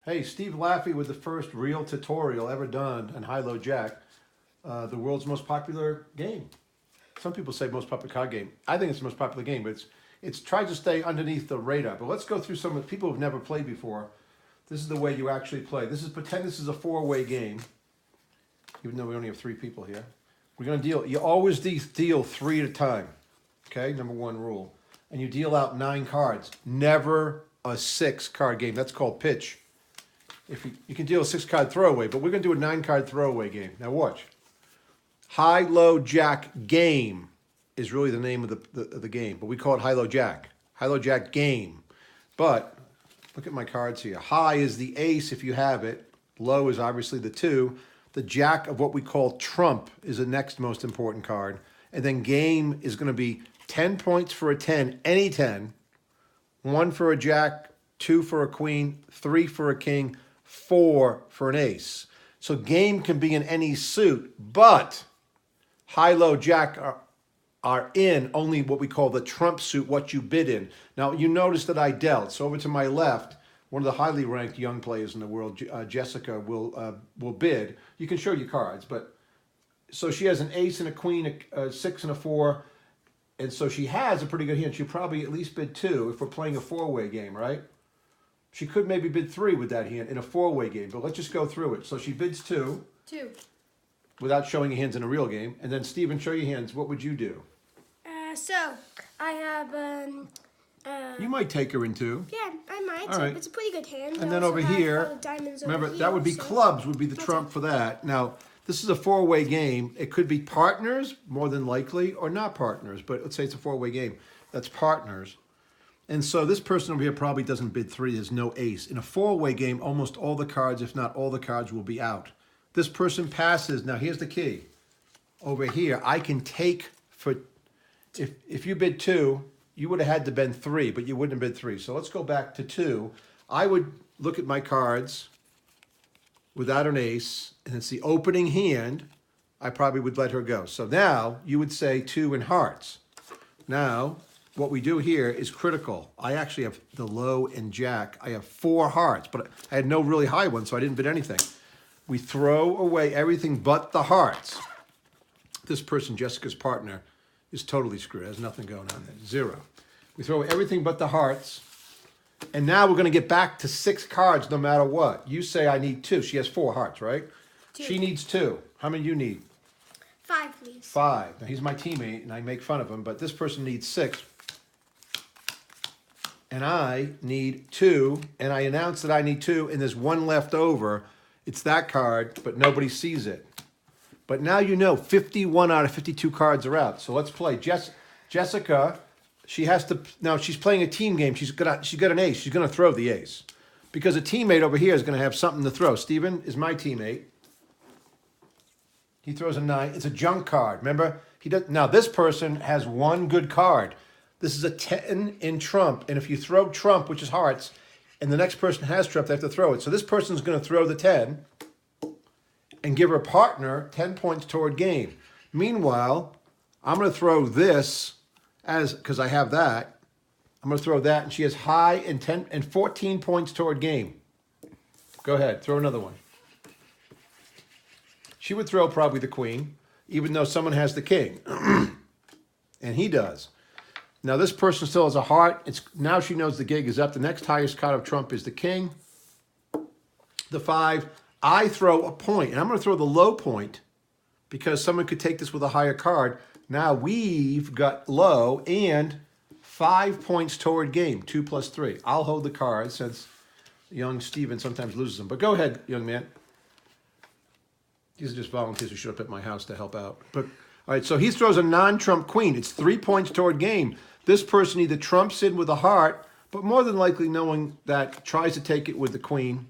Hey, Steve Laffey with the first real tutorial ever done on HighLowJack, the world's most popular game. Some people say most popular card game. I think it's the most popular game, but it's tries to stay underneath the radar. But let's go through some of the people who've never played before. This is the way you actually play. Pretend this is a four-way game, even though we only have three people here. We're gonna deal. You always deal three at a time. Okay, number one rule, and you deal out 9 cards. Never a 6-card game. That's called pitch. If you can deal a 6-card throwaway, but we're going to do a 9-card throwaway game. Now watch. HighLowJack game is really the name of the game, but we call it HighLowJack. HighLowJack game. But look at my cards here. High is the ace if you have it. Low is obviously the 2. The jack of what we call trump is the next most important card. And then game is going to be 10 points for a 10, any 10. 1 for a jack, 2 for a queen, 3 for a king, 4 for an ace. So game can be in any suit, but HighLowJack are in only what we call the trump suit, what you bid in. Now, you notice that I dealt. So over to my left, one of the highly ranked young players in the world, Jessica, will bid. You can show your cards, but so she has an ace and a queen, a 6 and a 4, and so she has a pretty good hand. She'll probably at least bid 2 if we're playing a 4-way game, right? She could maybe bid 3 with that hand in a 4-way game, but let's just go through it. So she bids 2. 2. Without showing your hands in a real game. And then, Steven, show your hands. What would you do? So I have You might take her in 2. Yeah, I might. All right. It's a pretty good hand. And then over here, remember, that would be clubs would be the trump for that. Now, this is a 4-way game. It could be partners, more than likely, or not partners. But let's say it's a 4-way game. That's partners. And so this person over here probably doesn't bid 3. There's no ace. In a 4-way game, almost all the cards, if not all the cards, will be out. This person passes. Now, here's the key. Over here, I can take for... If you bid 2, you would have had to bid 3, but you wouldn't have bid 3. So let's go back to 2. I would look at my cards without an ace, and it's the opening hand. I probably would let her go. So now you would say 2 in hearts. Now, what we do here is critical. I actually have the low and jack. I have 4 hearts, but I had no really high ones, so I didn't bid anything. We throw away everything but the hearts. This person, Jessica's partner, is totally screwed. There's nothing going on there. 0. We throw everything but the hearts. And now we're going to get back to 6 cards no matter what. You say I need 2. She has 4 hearts, right? 2. She needs 2. How many do you need? 5, please. 5. Now, he's my teammate, and I make fun of him, but this person needs 6. And I need 2, and I announce that I need 2, and there's 1 left over. It's that card, but nobody sees it. But now you know 51 out of 52 cards are out. So let's play. Jessica, she has to, now she's playing a team game. She's got an ace. She's going to throw the ace. Because a teammate over here is going to have something to throw. Steven is my teammate. He throws a 9. It's a junk card. Remember? Now this person has 1 good card. This is a 10 in trump. And if you throw trump, which is hearts, and the next person has trump, they have to throw it. So this person's going to throw the 10 and give her partner 10 points toward game. Meanwhile, I'm going to throw this because I have that. I'm going to throw that, and she has high and 10 and 14 points toward game. Go ahead, throw another one. She would throw probably the queen, even though someone has the king. And he does. Now this person still has a heart. Now she knows the gig is up. The next highest card of trump is the king. The 5. I throw a point, and I'm going to throw the low point because someone could take this with a higher card. Now we've got low and 5 points toward game, 2 plus 3. I'll hold the cards since young Steven sometimes loses them. But go ahead, young man. These are just volunteers who showed up at my house to help out. But all right, so he throws a non-trump queen. It's 3 points toward game. This person either trumps in with a heart, but more than likely knowing that tries to take it with the queen.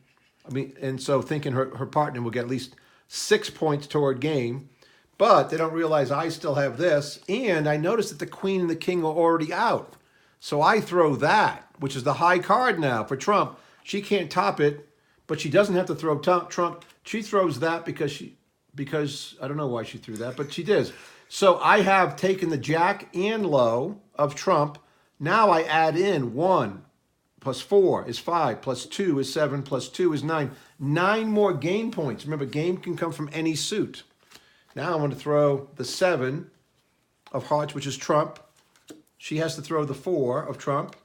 And so thinking her partner will get at least 6 points toward game. But they don't realize I still have this. And I notice that the queen and the king are already out. So I throw that, which is the high card now for trump. She can't top it, but she doesn't have to throw trump. She throws that because I don't know why she threw that, but she did. So I have taken the jack and low of trump. Now I add in 1 plus 4 is 5, plus 2 is 7, plus 2 is 9. 9 more game points. Remember, game can come from any suit. Now I'm going to throw the 7 of hearts, which is trump. She has to throw the 4 of trump.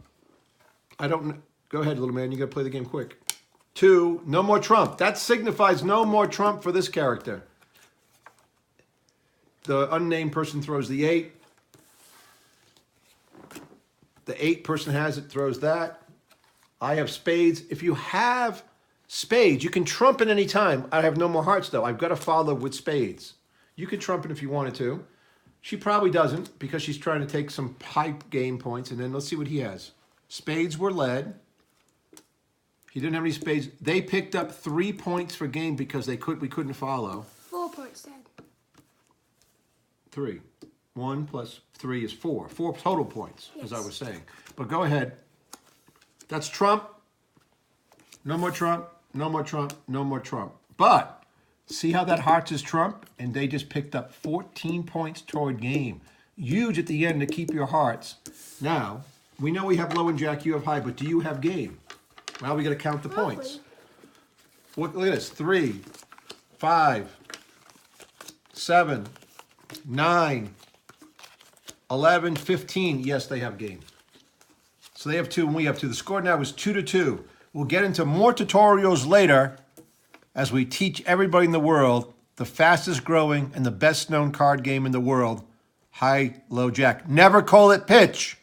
I don't... Go ahead, little man. You got to play the game quick. 2, no more trump. That signifies no more trump for this character. The unnamed person throws the 8. The 8 person has it, throws that. I have spades. If you have spades, you can trump it any time. I have no more hearts, though. I've got to follow with spades. You could trump it if you wanted to. She probably doesn't because she's trying to take some pipe game points. And then let's see what he has. Spades were led. He didn't have any spades. They picked up 3 points for game because we couldn't follow. 4 points, Dad. 3. 1 plus 3 is 4. 4 total points, as I was saying. But go ahead. That's trump. No more trump. No more trump. No more trump. But see how that hearts is trump? And they just picked up 14 points toward game. Huge at the end to keep your hearts. Now, we know we have low and jack, you have high, but do you have game? Well, we got to count the points. Look at this. 3, 5, 7, 9, 11, 15. Yes, they have game. So they have 2 and we have 2. The score now is 2-2. We'll get into more tutorials later as we teach everybody in the world the fastest growing and the best known card game in the world, HighLowJack. Never call it pitch.